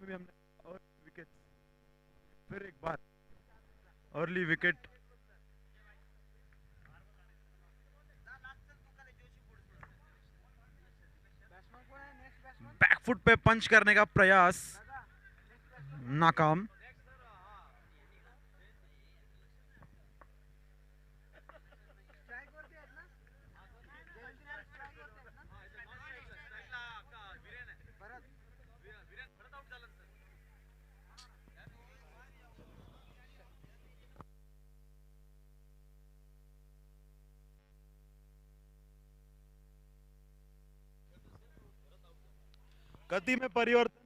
भी हमने विकेट, फिर एक बार अर्ली विकेट। बैकफुट पे पंच करने का प्रयास नाकाम। गति में परिवर्तन।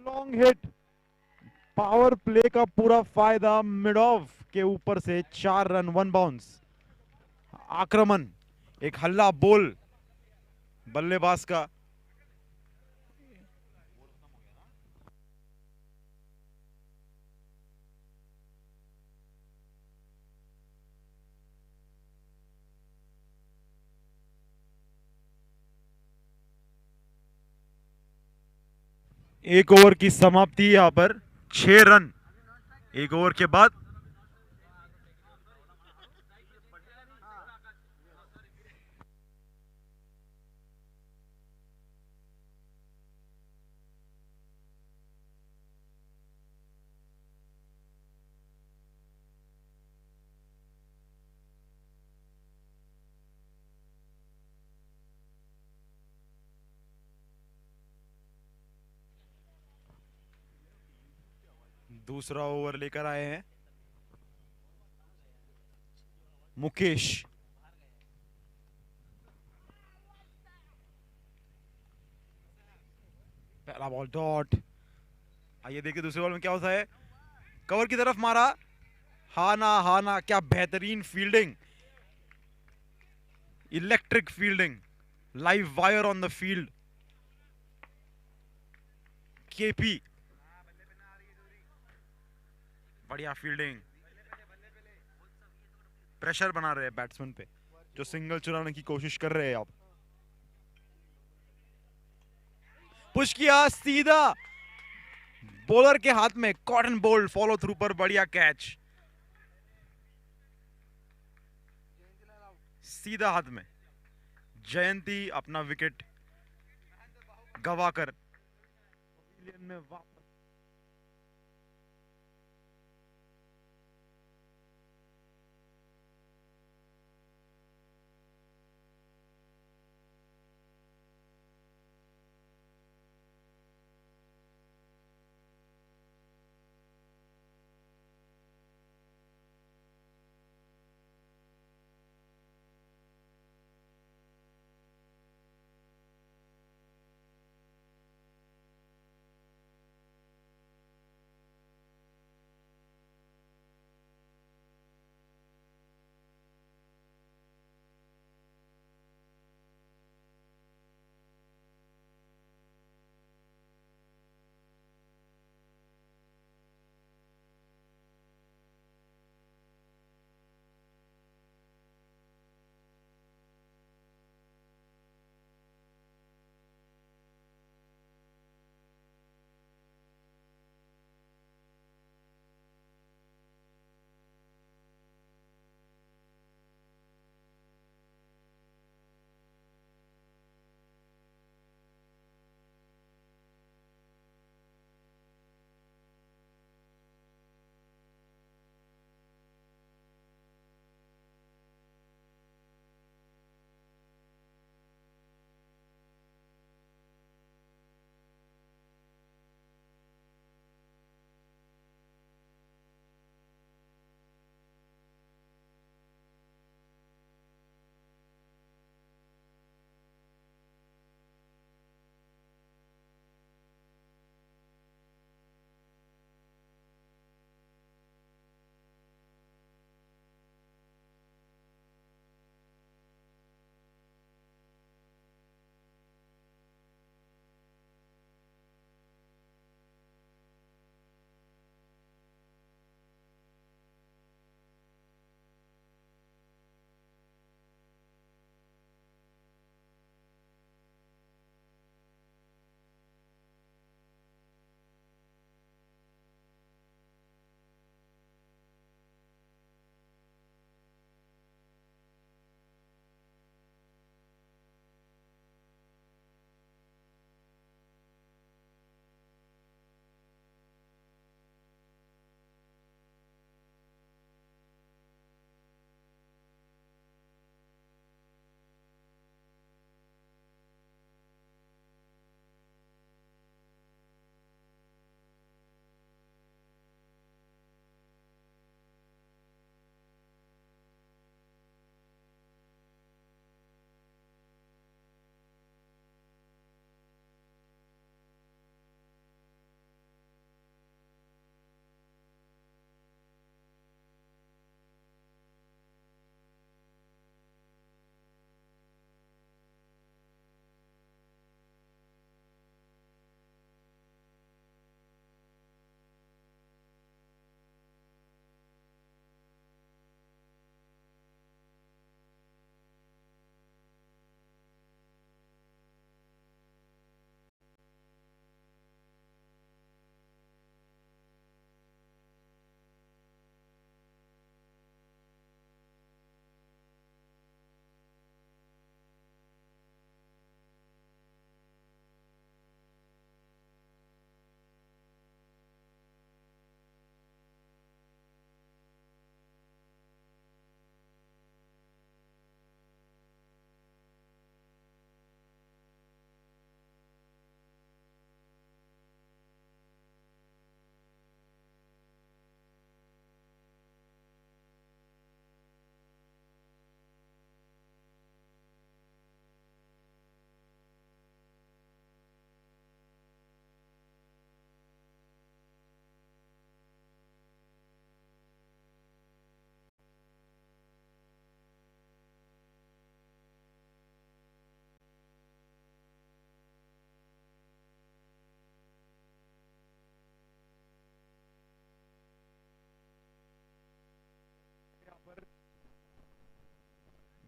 लॉन्ग हिट, पावर प्ले का पूरा फायदा मिड ऑफ के ऊपर से 4 रन 1 बाउंस। आक्रमण, एक हल्ला बोल बल्लेबाज का। एक ओवर की समाप्ति यहां पर, 6 रन एक ओवर के बाद। दूसरा ओवर लेकर आए हैं मुकेश। पहला बॉल डॉट। आइए देखिए दूसरे बॉल में क्या होता है। कवर की तरफ मारा, हाना हाना, क्या बेहतरीन fielding, electric fielding, live wire on the field. KP, बढ़िया फील्डिंग। प्रेशर बना रहे हैं बैट्समैन पे जो सिंगल चुराने की कोशिश कर रहे हैं। अब पुश किया सीधा बॉलर के हाथ में, कॉटन बोल्ड फॉलो थ्रू पर बढ़िया कैच, सीधा हाथ में। जयंती अपना विकेट गवाकर पवेलियन में वापस।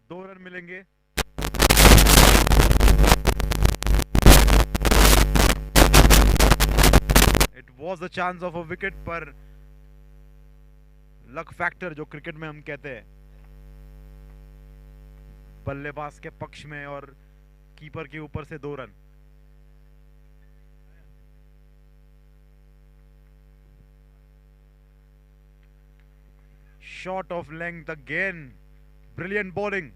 2 रन मिलेंगे। It was a chance of a wicket, पर लक फैक्टर जो क्रिकेट में हम कहते हैं, बल्लेबाज के पक्ष में और कीपर के ऊपर से 2 run. Short of length again. Brilliant bowling.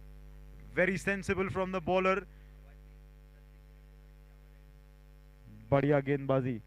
Very sensible from the bowler. बढ़िया गेंदबाजी।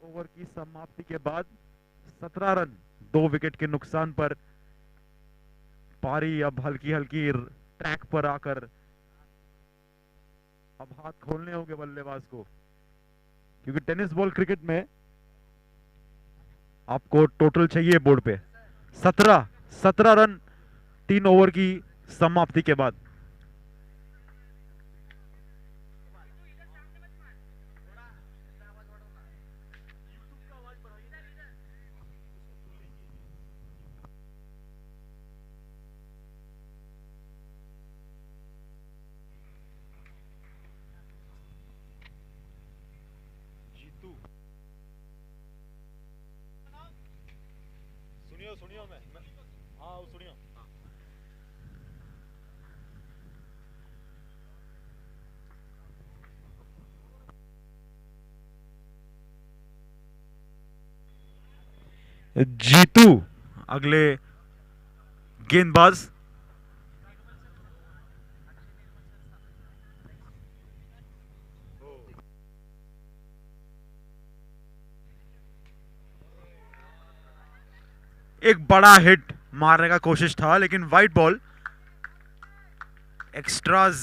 ओवर की समाप्ति के बाद 17 रन 2 विकेट के नुकसान पर पारी अब हल्की हल्की ट्रैक पर आकर अब हाथ खोलने होंगे बल्लेबाज को, क्योंकि टेनिस बॉल क्रिकेट में आपको टोटल चाहिए बोर्ड पे 17 रन 3 ओवर की समाप्ति के बाद। सुनियो मैं हाँ सुनियो। जीतू अगले गेंदबाज। एक बड़ा हिट मारने का कोशिश था, लेकिन वाइड बॉल। एक्स्ट्राज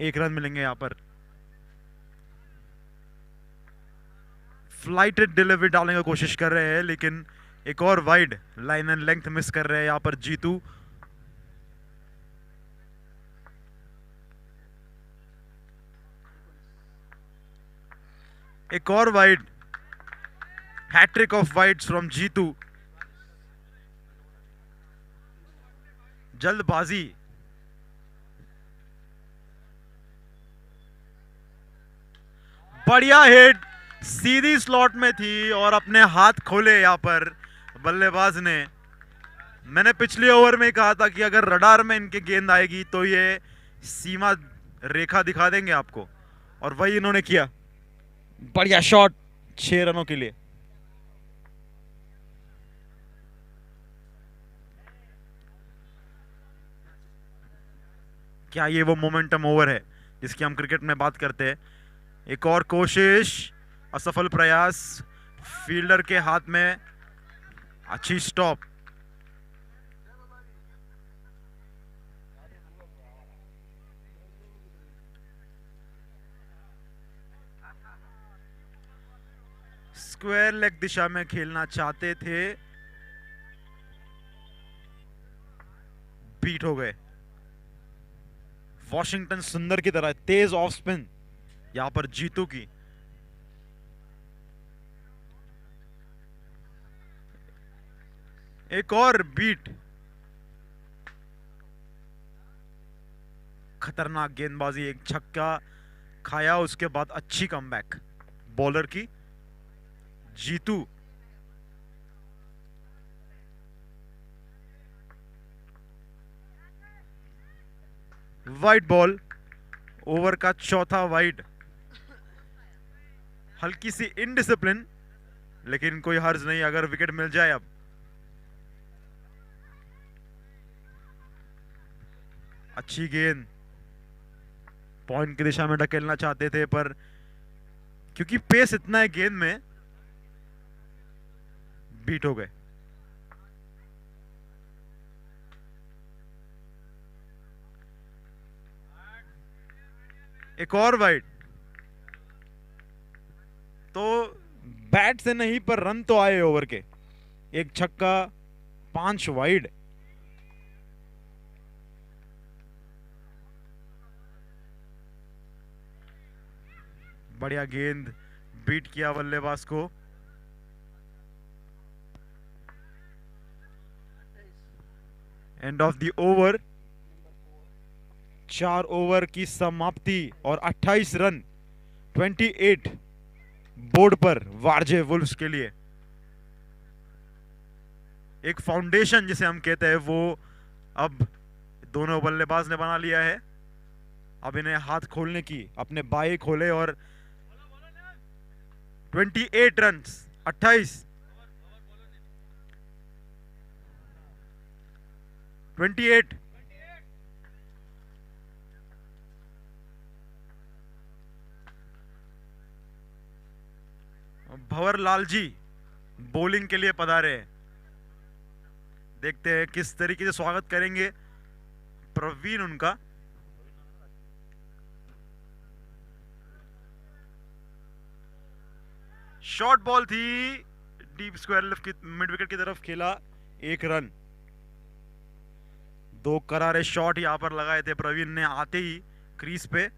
1 रन मिलेंगे यहां पर। फ्लाइटेड डिलीवरी डालने की कोशिश कर रहे हैं, लेकिन एक और wide line and length miss कर रहे हैं यहां पर जीतू। एक और wide. Hat trick of wides from Jitu. जल्दबाजी। बढ़िया हिट, सीधी स्लॉट में थी और अपने हाथ खोले यहां पर बल्लेबाज ने। मैंने पिछले ओवर में कहा था कि अगर रडार में इनके गेंद आएगी तो ये सीमा रेखा दिखा देंगे आपको, और वही इन्होंने किया। बढ़िया शॉट 6 रनों के लिए। क्या ये वो मोमेंटम ओवर है जिसकी हम क्रिकेट में बात करते हैं? एक और कोशिश, असफल प्रयास, फील्डर के हाथ में। अच्छी स्टॉप। स्क्वायर लेग दिशा में खेलना चाहते थे, बीट हो गए। वॉशिंगटन सुंदर की तरह तेज ऑफ स्पिन यहां पर जीतू की। एक और बीट। खतरनाक गेंदबाजी, एक छक्का खाया, उसके बाद अच्छी कमबैक बॉलर की। जीतू वाइड बॉल, ओवर का चौथा वाइड। हल्की सी इनडिसिप्लिन लेकिन कोई हर्ज नहीं अगर विकेट मिल जाए अब। अच्छी गेंद, पॉइंट की दिशा में ढकेलना चाहते थे पर क्योंकि पेस इतना है गेंद में, बीट हो गए। एक और वाइड, तो बैट से नहीं पर रन तो आए ओवर के। एक छक्का, 5 वाइड। बढ़िया गेंद, बीट किया बल्लेबाज को। End of the over, 4 over की समाप्ति और 28 रन, 28 बोर्ड पर वारजे वुल्फ्स के लिए। एक फाउंडेशन जिसे हम कहते हैं वो अब दोनों बल्लेबाज ने बना लिया है। अब इन्हें हाथ खोलने की, अपने बाएं खोले और 28 रन, 28 28। भंवर लाल जी बॉलिंग के लिए पधारे हैं। देखते हैं किस तरीके से स्वागत करेंगे प्रवीण उनका। शॉर्ट बॉल थी, डीप स्क्वायर लेफ्ट की मिड विकेट की तरफ खेला, 1 रन। 2 करारे शॉट यहां पर लगाए थे प्रवीण ने आते ही क्रीज पे।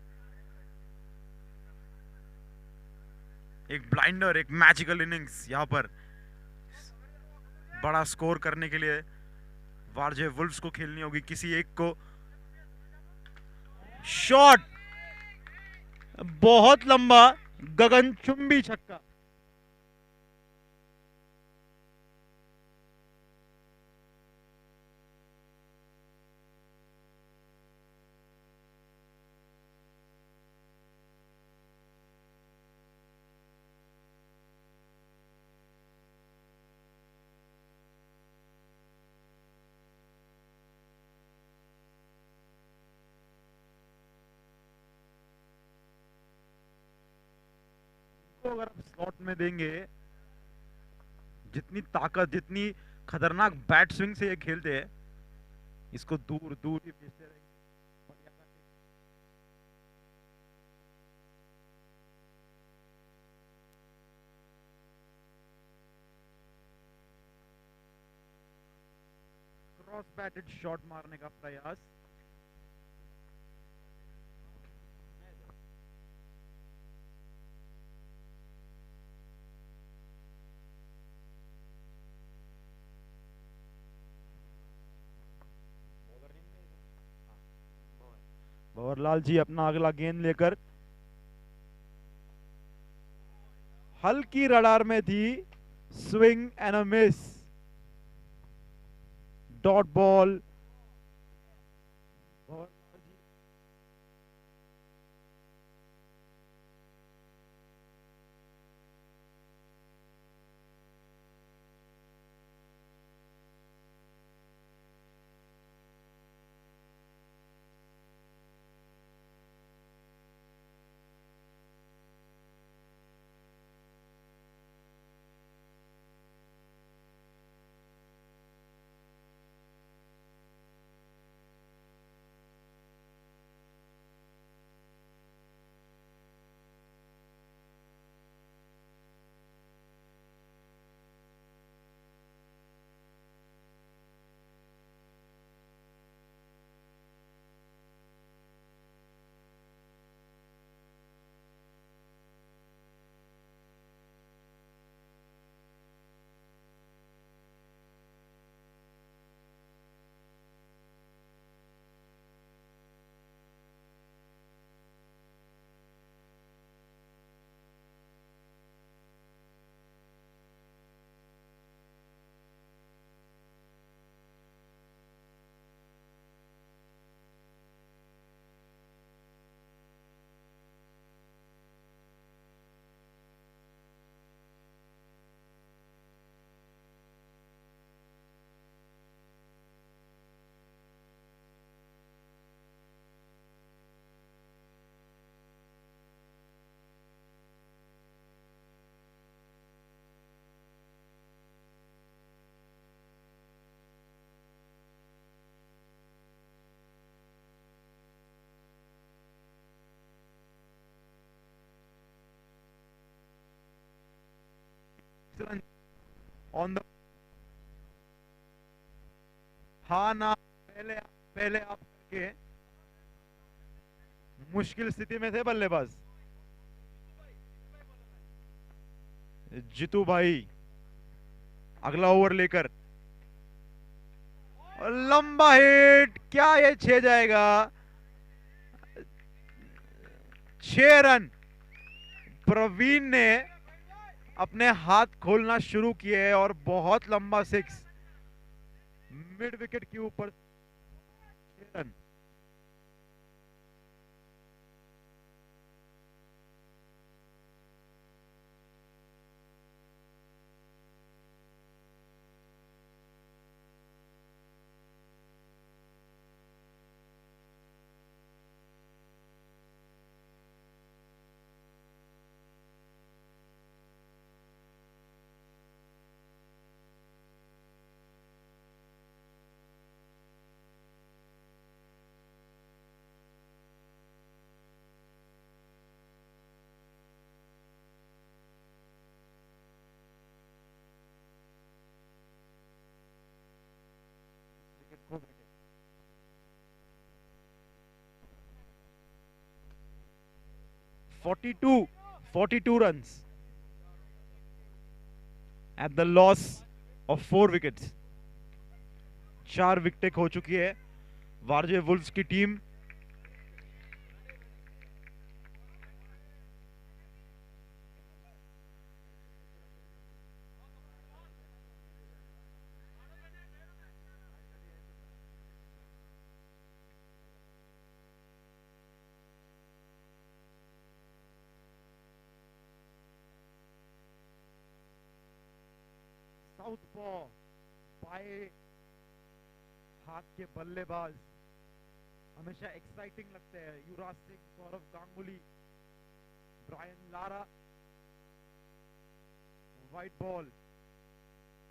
एक ब्लाइंडर, एक मैजिकल इनिंग्स यहां पर बड़ा स्कोर करने के लिए वारजे वुल्फ्स को खेलनी होगी किसी एक को। शॉट बहुत लंबा, गगनचुंबी छक्का। अगर आप स्लॉट में देंगे, जितनी ताकत, जितनी खतरनाक बैट स्विंग से ये खेलते हैं, इसको दूर दूर ही भेजते रहेंगे। क्रॉस बैटेड शॉट मारने का प्रयास। भंवरलाल जी अपना अगला गेंद लेकर, हल्की रडार में थी, swing and a miss, dot ball. Run on the. हाँ ना, पहले आप करके मुश्किल स्थिति में थे बल्लेबाज। जीतू भाई अगला ओवर लेकर, लंबा हिट, क्या ये 6 जाएगा? 6 रन। प्रवीण ने अपने हाथ खोलना शुरू किए और बहुत लंबा 6 मिड विकेट के ऊपर। 6 रन। विकेट खो बैठे। 42 runs at the loss of 4 wickets। 4 विकेटें खो चुकी है वारजे वुल्व्स की टीम। साउथपॉ बाएं हाथ के बल्लेबाज हमेशा एक्साइटिंग लगते हैं। Yuvraj Singh, Sourav Ganguly, Brian Lara. White ball,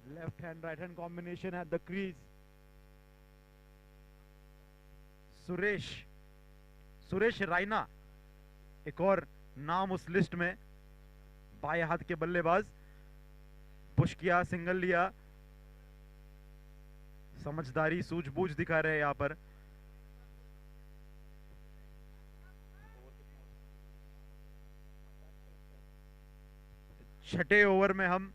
left hand right hand combination at the crease. Suresh Suresh Raina एक और नाम उस लिस्ट में, बाएं हाथ के बल्लेबाज। पुश किया, सिंगल लिया, समझदारी सूझबूझ दिखा रहे हैं यहां पर। छठे ओवर में हम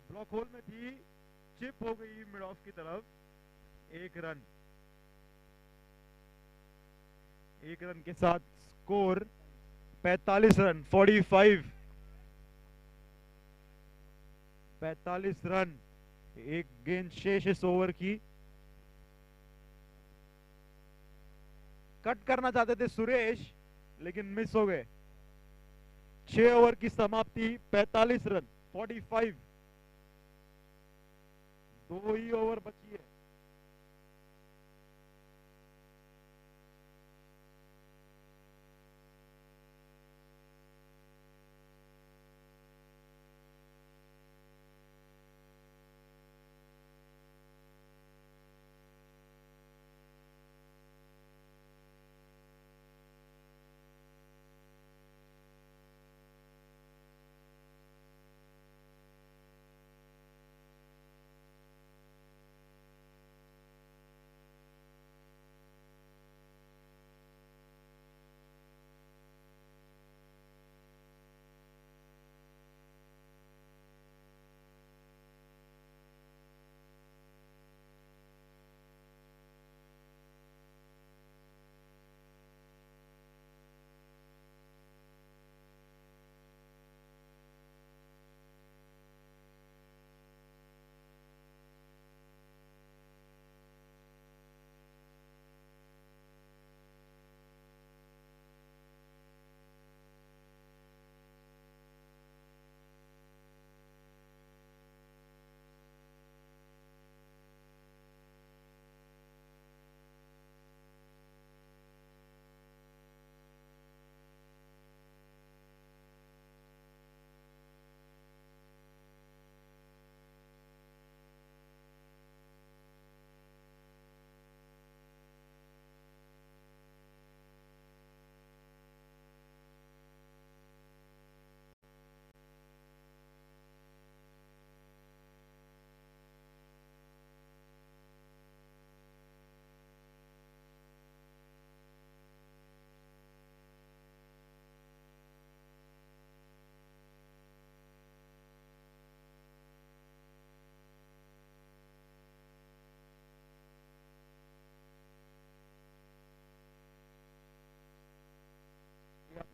ब्लॉक होल में थी, चिप हो गई मिड ऑफ की तरफ। 1 रन। 1 रन के साथ स्कोर 45 रन। 45 रन। एक गेंद शेष इस ओवर की। कट करना चाहते थे सुरेश, लेकिन मिस हो गए। 6 ओवर की समाप्ति, 45 रन। 45। 2 ही ओवर बची है।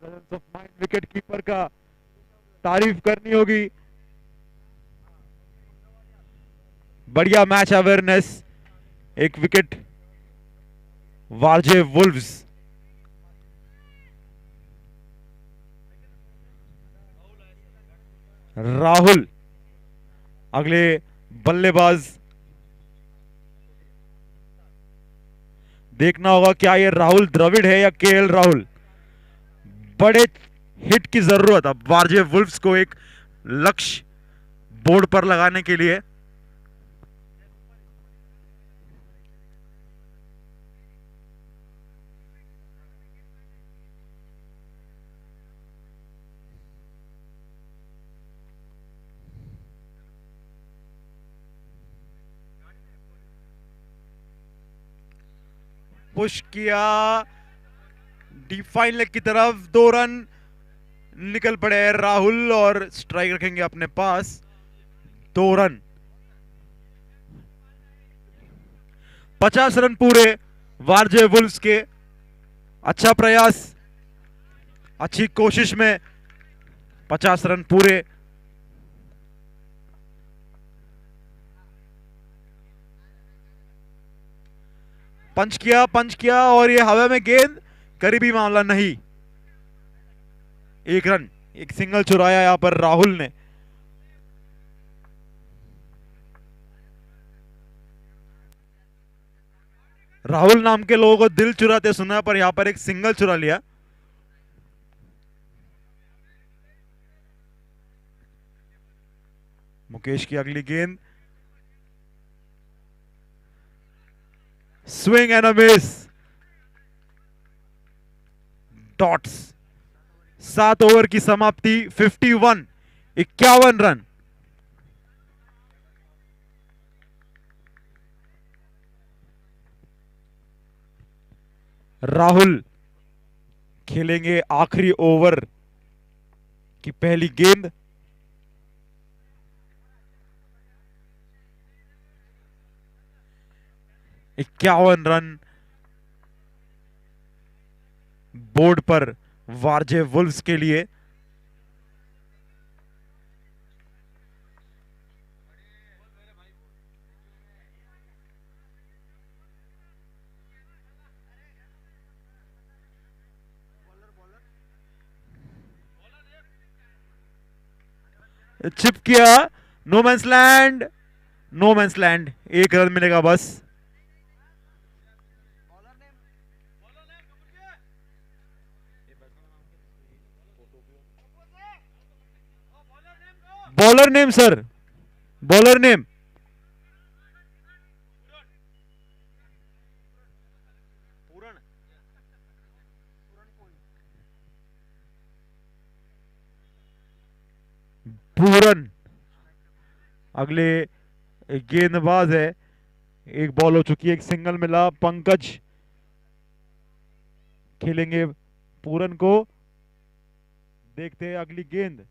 Presence of mind wicket keeper का तारीफ करनी होगी। बढ़िया मैच अवेयरनेस, एक विकेट वारजे वुल्व्स। राहुल अगले बल्लेबाज। देखना होगा क्या ये राहुल द्रविड़ है या केएल राहुल। बड़े हिट की जरूरत अब वारजे वुल्व्स को, एक लक्ष्य बोर्ड पर लगाने के लिए। पुश किया डीप फाइन लेग की तरफ, 2 रन निकल पड़े राहुल और स्ट्राइक रखेंगे अपने पास। 2 रन, 50 रन पूरे वारजे वुल्व्स के। अच्छा प्रयास, अच्छी कोशिश में 50 रन पूरे। पंच किया और ये हवा में गेंद, करीबी मामला नहीं। 1 रन, एक सिंगल चुराया यहां पर राहुल ने। राहुल नाम के लोगों को दिल चुराते सुना, पर यहां पर एक सिंगल चुरा लिया। मुकेश की अगली गेंद, swing and a miss, dots. 7 over की समाप्ति, 51, 51 रन। राहुल खेलेंगे आखिरी ओवर की पहली गेंद। इक्यावन रन बोर्ड पर वारजे वुल्व्स के लिए। चिप किया, no man's land, no man's land, 1 run मिलेगा बस। Bowler name sir, bowler name. Pooran अगले गेंदबाज है। एक बॉल हो चुकी है, एक सिंगल मिला। पंकज खेलेंगे पूरन को। देखते हैं अगली गेंद।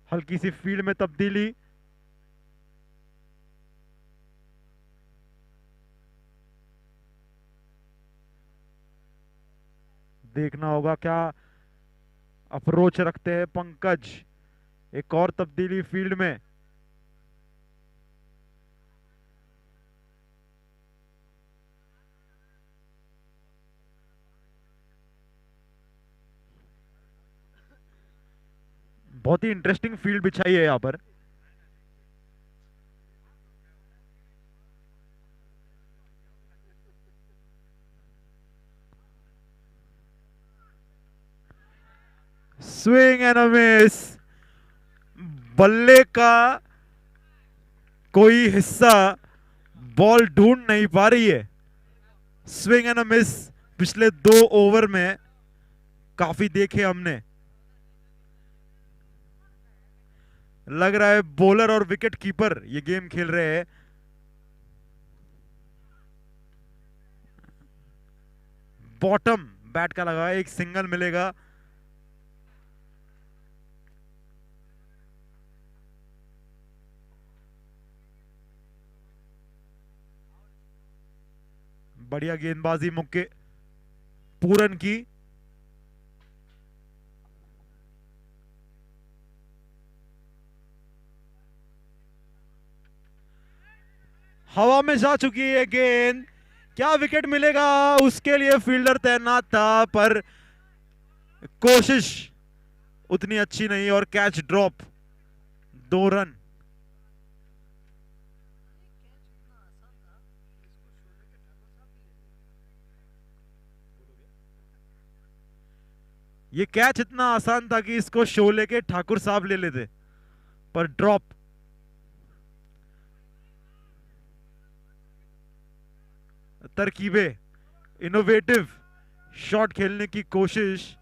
हल्की सी फील्ड में तब्दीली। देखना होगा क्या अप्रोच रखते हैं पंकज। एक और तब्दीली फील्ड में। बहुत ही इंटरेस्टिंग फील्ड बिछाई है यहां पर। Swing and a miss. बल्ले का कोई हिस्सा बॉल ढूंढ नहीं पा रही है। स्विंग एंड अ मिस पिछले 2 ओवर में काफी देखे हमने। लग रहा है बॉलर और विकेट कीपर ये गेम खेल रहे हैं। बॉटम बैट का लगा, एक सिंगल मिलेगा। बढ़िया गेंदबाजी मुक्के। पूरन की। हवा में जा चुकी है गेंद, क्या विकेट मिलेगा? उसके लिए फील्डर तैनात था, पर कोशिश उतनी अच्छी नहीं और कैच ड्रॉप। 2 रन। ये कैच इतना आसान था कि इसको शोले के ठाकुर साहब ले लेते, पर ड्रॉप। तरकीबें, इनोवेटिव शॉट खेलने की कोशिश।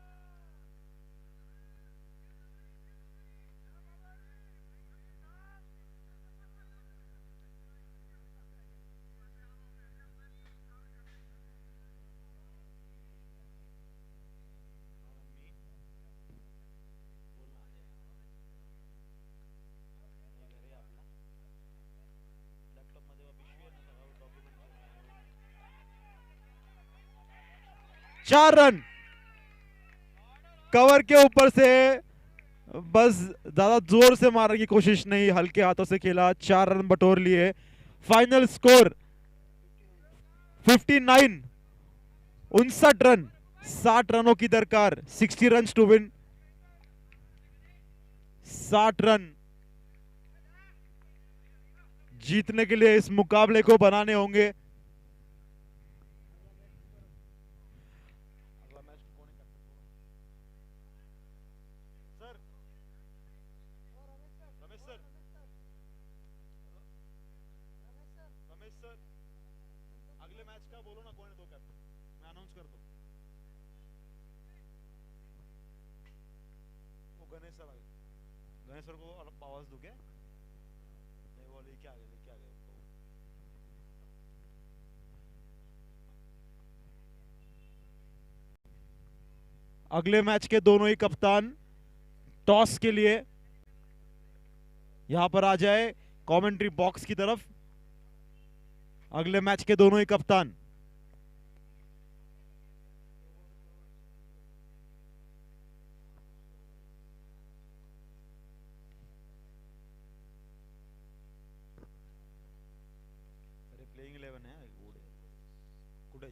चार रन कवर के ऊपर से, बस ज्यादा जोर से मारने की कोशिश नहीं, हल्के हाथों से खेला, 4 रन बटोर लिए। फाइनल स्कोर 59, 59 रन, 60 रनों की दरकार, 60 रन टू विन। 60 रन जीतने के लिए इस मुकाबले को बनाने होंगे। अगले मैच का बोलो ना, कौन है 2 कैप्टन, मैं अनाउंस कर दूं। वो गणेश सर आ गए, गणेश सर को आवाज दूं क्या? नहीं, वो लेके आ गए, लेके आ गए। अगले मैच के दोनों ही कप्तान टॉस के लिए यहां पर आ जाए कमेंट्री बॉक्स की तरफ। अगले मैच के दोनों ही कप्तान। अरे प्लेइंग 11 है, कुठे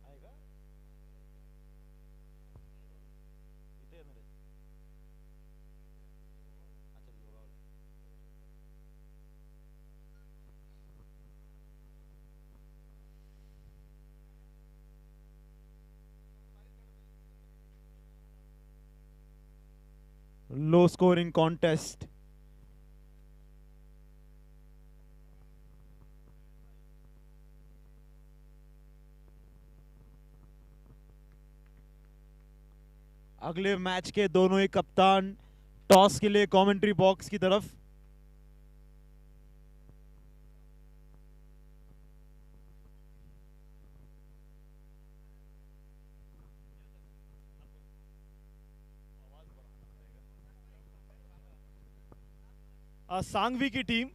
आएगा इथे येणार आहे। अच्छा, लोगावला। Low scoring contest. अगले मैच के दोनों ही कप्तान टॉस के लिए कमेंट्री बॉक्स की तरफ। सांगवी की टीम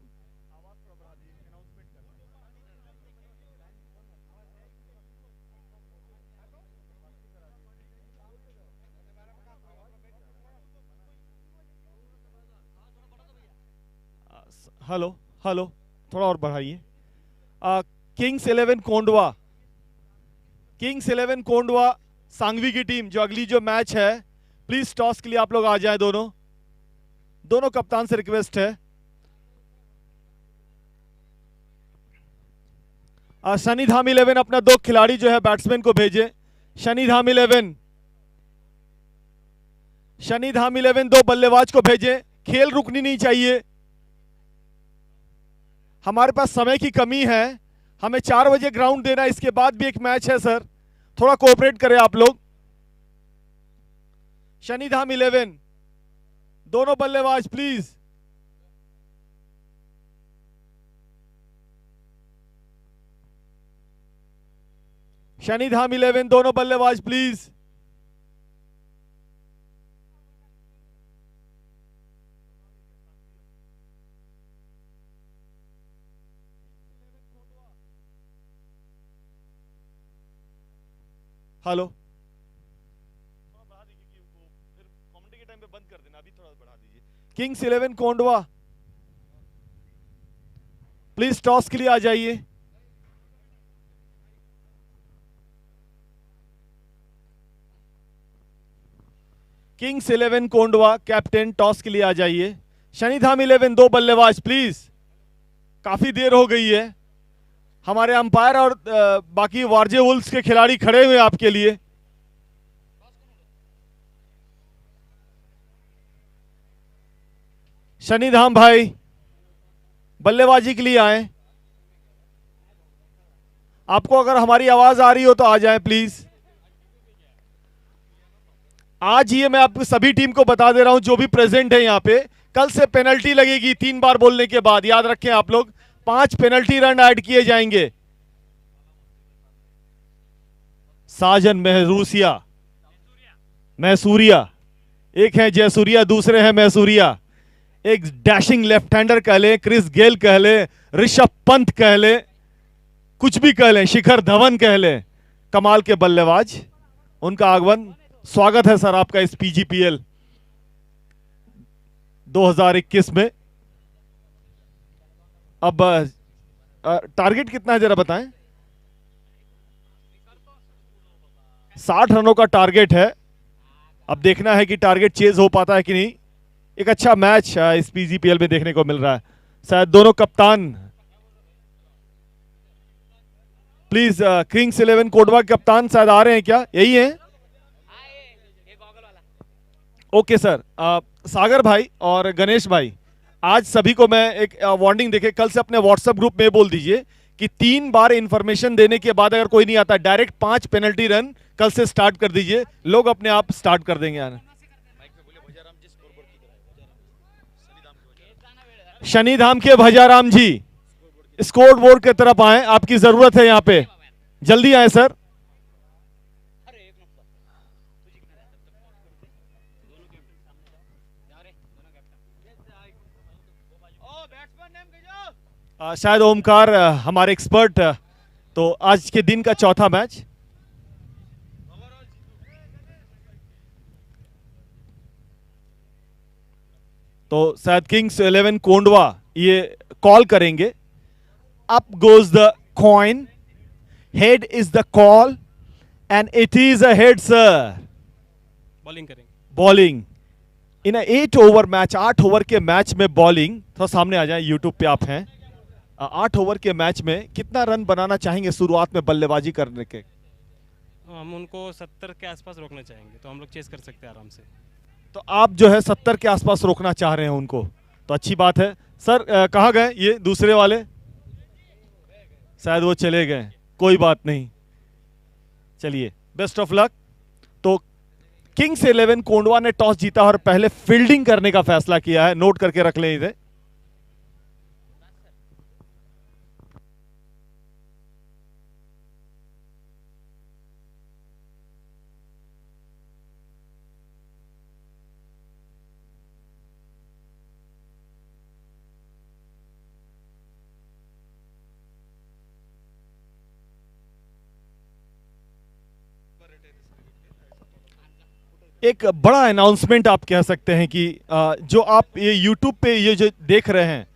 हेलो हेलो, थोड़ा और बढ़ाइए। किंग्स 11 कोंडवा सांगवी की टीम जो अगली जो मैच है, प्लीज टॉस के लिए आप लोग आ जाएं। दोनों दोनों कप्तान से रिक्वेस्ट है। शनिधाम 11 अपना 2 खिलाड़ी जो है बैट्समैन को भेजे। शनिधाम 11 2 बल्लेबाज को भेजे। खेल रुकनी नहीं चाहिए, हमारे पास समय की कमी है, हमें 4 बजे ग्राउंड देना, इसके बाद भी एक मैच है सर, थोड़ा कोऑपरेट करें आप लोग। शनिधाम 11 दोनों बल्लेबाज प्लीज। शनिधाम 11 दोनों बल्लेबाज प्लीज। हेलो, थोड़ा बढ़ा दीजिए कि वो फिर कमेंट्री के टाइम पे बंद कर देना, अभी थोड़ा बढ़ा दीजिए। किंग्स 11 कोंडवा, प्लीज टॉस के लिए आ जाइए। किंग्स 11 कोंडवा कैप्टन टॉस के लिए आ जाइए। शनिधाम 11 दो बल्लेबाज प्लीज, काफी देर हो गई है। हमारे अंपायर और बाकी वारजे वुल्स के खिलाड़ी खड़े हुए हैं आपके लिए। शनिधाम भाई बल्लेबाजी के लिए आए। आपको अगर हमारी आवाज आ रही हो तो आ जाएं प्लीज। आज ये मैं आपको सभी टीम को बता दे रहा हूं जो भी प्रेजेंट है यहां पे, कल से पेनल्टी लगेगी 3 बार बोलने के बाद, याद रखें आप लोग। 5 पेनल्टी रन ऐड किए जाएंगे। साजन महरूसिया, मैसूरिया, एक है जयसूर्या, दूसरे हैं मैसूरिया। एक डैशिंग लेफ्ट हैंडर कह ले, क्रिस गेल कह ले, ऋषभ पंत कह ले, कुछ भी कह ले, शिखर धवन कह ले, कमाल के बल्लेबाज। उनका आगमन, स्वागत है सर आपका इस पीजीपीएल 2021 में। अब टारगेट कितना है जरा बताएं। 60 रनों का टारगेट है। अब देखना है कि टारगेट चेज हो पाता है कि नहीं। एक अच्छा मैच इस पीजीपीएल में देखने को मिल रहा है। शायद दोनों कप्तान, प्लीज किंग्स 11 कोटवा के कप्तान शायद आ रहे हैं क्या, यही है? Okay sir. सागर भाई और गणेश भाई, आज सभी को मैं एक वार्निंग देके कल से अपने व्हाट्सएप ग्रुप में बोल दीजिए कि 3 बार इंफॉर्मेशन देने के बाद अगर कोई नहीं आता, डायरेक्ट 5 पेनल्टी रन कल से स्टार्ट कर दीजिए। लोग अपने आप स्टार्ट कर देंगे आना। शनिधाम के भजाराम जी स्कोर बोर्ड की तरफ आए, आपकी जरूरत है यहां पे, जल्दी आए सर। शायद ओमकार हमारे एक्सपर्ट, तो आज के दिन का चौथा मैच। तो शायद किंग्स 11 कोंडवा ये कॉल करेंगे। Up goes the coin, head is the call and it is a head sir. Bowling करेंगे। Bowling in 8 over match, 8 over के मैच में बॉलिंग। थोड़ा सामने आ जाए, यूट्यूब पे आप हैं। 8 ओवर के मैच में कितना रन बनाना चाहेंगे शुरुआत में बल्लेबाजी करने के? हम उनको 70 के आसपास रोकना चाहेंगे, तो हम लोग चेस कर सकते हैं आराम से। तो आप जो है 70 के आसपास रोकना चाह रहे हैं उनको, तो अच्छी बात है सर। कहाँ गए ये दूसरे वाले? शायद वो चले गए, कोई बात नहीं, चलिए बेस्ट ऑफ लक। तो किंग्स 11 कोंडवा ने टॉस जीता और पहले फील्डिंग करने का फैसला किया है, नोट करके रख लें इसे। एक बड़ा अनाउंसमेंट आप कह सकते हैं कि जो आप ये YouTube पे ये जो देख रहे हैं,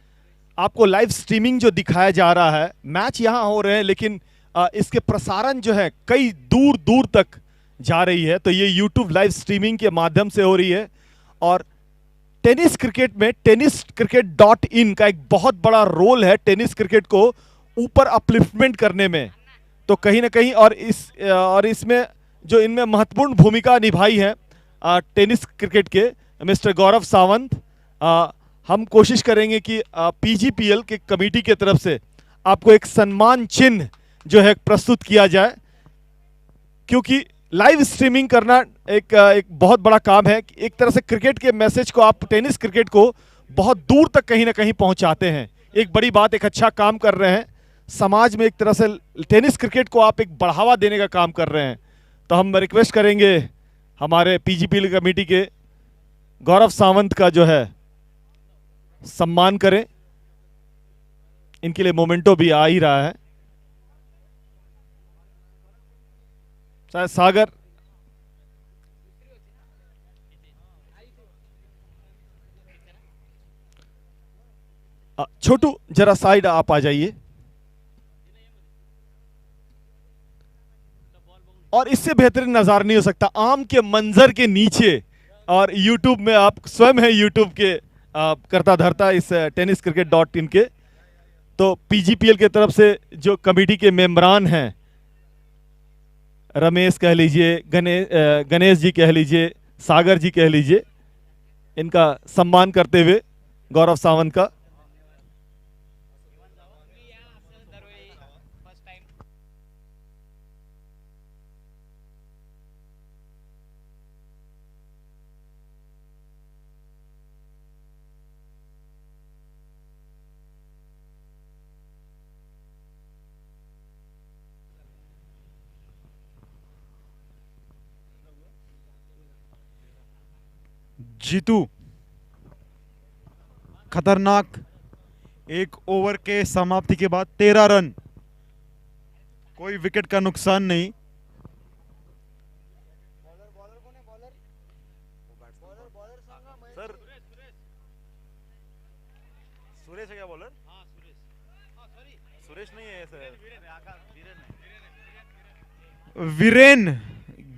आपको लाइव स्ट्रीमिंग जो दिखाया जा रहा है, मैच यहाँ हो रहे हैं लेकिन इसके प्रसारण जो है कई दूर दूर तक जा रही है। तो ये YouTube लाइव स्ट्रीमिंग के माध्यम से हो रही है। और टेनिस क्रिकेट में tenniscricket.in का एक बहुत बड़ा रोल है टेनिस क्रिकेट को ऊपर अपलिफ्टमेंट करने में। तो कहीं ना कहीं और इसमें जो इनमें महत्वपूर्ण भूमिका निभाई है टेनिस क्रिकेट के मिस्टर गौरव सावंत, हम कोशिश करेंगे कि पीजीपीएल के कमेटी की तरफ से आपको एक सम्मान चिन्ह जो है प्रस्तुत किया जाए, क्योंकि लाइव स्ट्रीमिंग करना एक बहुत बड़ा काम है। एक तरह से क्रिकेट के मैसेज को आप टेनिस क्रिकेट को बहुत दूर तक कहीं ना कहीं पहुंचाते हैं। एक बड़ी बात, एक अच्छा काम कर रहे हैं समाज में, एक तरह से टेनिस क्रिकेट को आप एक बढ़ावा देने का काम कर रहे हैं। तो हम रिक्वेस्ट करेंगे हमारे पीजीपीएल कमेटी के गौरव सावंत का जो है सम्मान करें। इनके लिए मोमेंटो भी आ ही रहा है। शायद सागर। छोटू जरा साइड आप आ जाइए। और इससे बेहतरीन नजारा नहीं हो सकता आम के मंजर के नीचे। और यूट्यूब में आप स्वयं है यूट्यूब के करता धरता इस टेनिस क्रिकेट डॉट इन के। तो पीजीपीएल के तरफ से जो कमेटी के मेंबरान हैं, रमेश कह लीजिए, गणेश जी कह लीजिए, सागर जी कह लीजिए, इनका सम्मान करते हुए गौरव सावंत का। जीतू खतरनाक, एक ओवर के समाप्ति के बाद 13 रन, कोई विकेट का नुकसान नहीं। सर सुरेश है क्या बॉलर? सुरेश नहीं है सर, वीरेन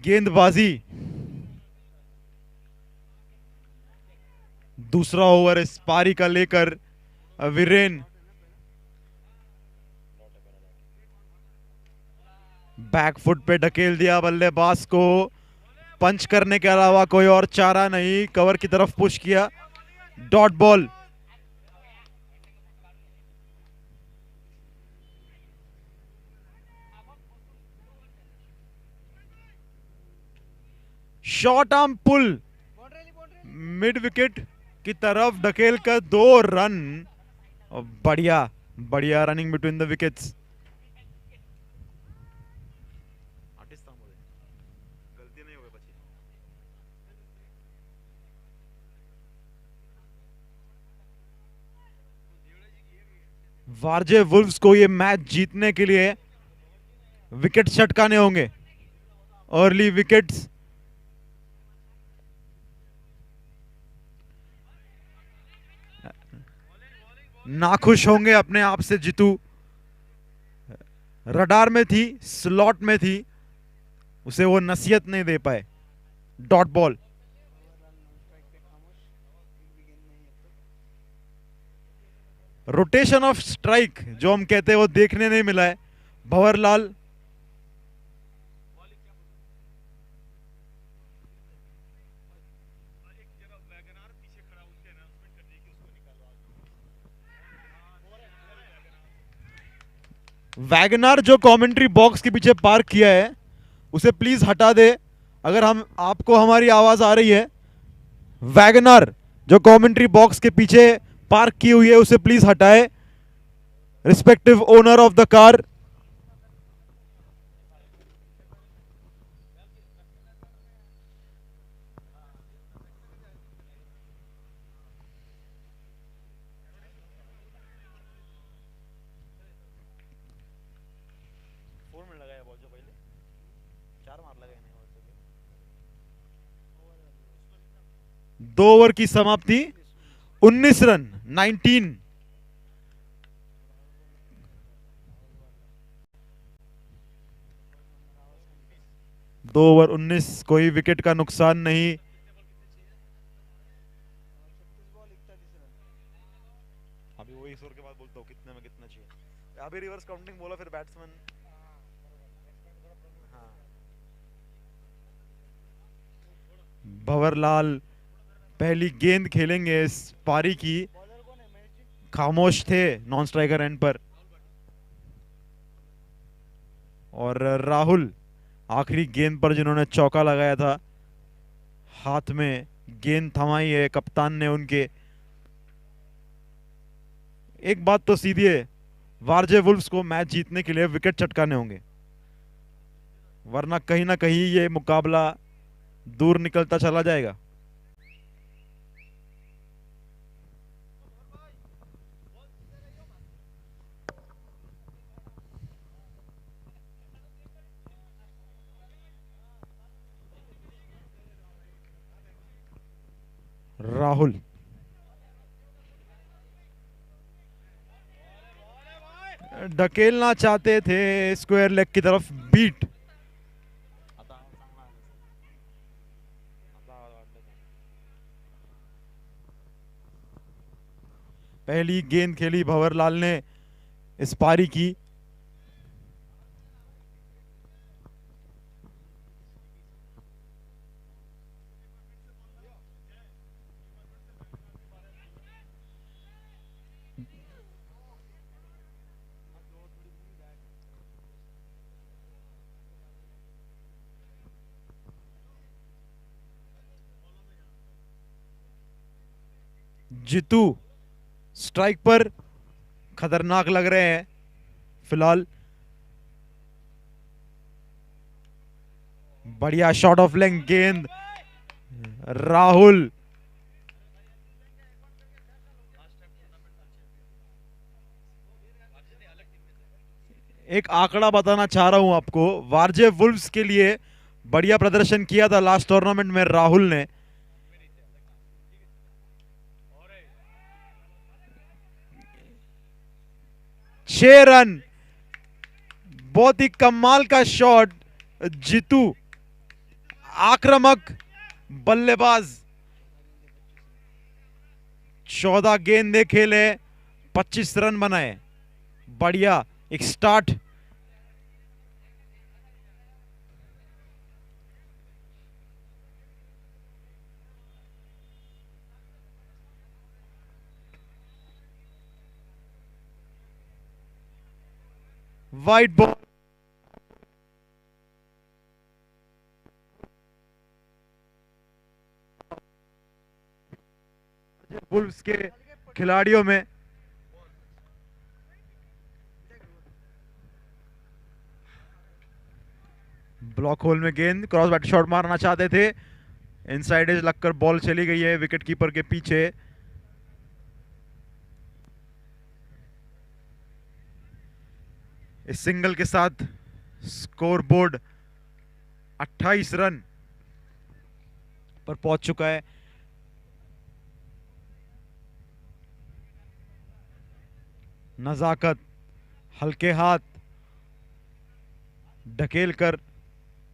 गेंदबाजी। दूसरा ओवर इस पारी का लेकर वीरेन बैकफुट पे ढकेल दिया बल्लेबाज को। पंच करने के अलावा कोई और चारा नहीं, कवर की तरफ पुश किया, dot ball. Short arm pull mid wicket की तरफ ढकेल कर 2 रन। बढ़िया बढ़िया running between the wickets. Warje Wolves को ये मैच जीतने के लिए विकेट चटकाने होंगे, अर्ली विकेट्स। नाखुश होंगे अपने आप से जीतू। रडार में थी, स्लॉट में थी, उसे वो नसीहत नहीं दे पाए। Dot ball. Rotation of strike जो हम कहते हैं वो देखने नहीं मिला है। भंवरलाल वैगनार जो कमेंट्री बॉक्स के पीछे पार्क किया है उसे प्लीज हटा दे। अगर हम आपको हमारी आवाज आ रही है, वैगनार जो कमेंट्री बॉक्स के पीछे पार्क की हुई है उसे प्लीज हटाए। Respective owner of the car. दो ओवर की समाप्ति, 19 रन, 19। दो ओवर 19, कोई विकेट का नुकसान नहीं। अभी वही स्कोर के बाद बोलता हूँ कितने में कितना चाहिए। अभी रिवर्स काउंटिंग बोला, फिर बैट्समैन। हाँ, भंवरलाल पहली गेंद खेलेंगे इस पारी की। खामोश थे नॉन स्ट्राइकर एंड पर। और राहुल आखिरी गेंद पर जिन्होंने चौका लगाया था, हाथ में गेंद थमाई है कप्तान ने उनके। एक बात तो सीधी है, वारजे वुल्व्स को मैच जीतने के लिए विकेट चटकाने होंगे, वरना कहीं ना कहीं ये मुकाबला दूर निकलता चला जाएगा। राहुल ढकेलना चाहते थे स्क्वायर लेग की तरफ, बीट। पहली गेंद खेली भंवरलाल ने इस पारी की। जीतू स्ट्राइक पर खतरनाक लग रहे हैं फिलहाल। बढ़िया शॉट ऑफ लेंथ गेंद, राहुल। एक आंकड़ा बताना चाह रहा हूं आपको, वारजे वुल्व्स के लिए बढ़िया प्रदर्शन किया था लास्ट टूर्नामेंट में राहुल ने। छह रन, बहुत ही कमाल का शॉट। जीतू आक्रामक बल्लेबाज, 14 गेंदें खेले, 25 रन बनाए। बढ़िया एक स्टार्ट। वाइट बॉल, वुल्व्स के खिलाड़ियों में ब्लॉक होल में गेंद, क्रॉस बैट शॉट मारना चाहते थे, इनसाइड एज लगकर बॉल चली गई है विकेट कीपर के पीछे। इस सिंगल के साथ स्कोर बोर्ड 28 रन पर पहुंच चुका है। नजाकत, हल्के हाथ ढकेल कर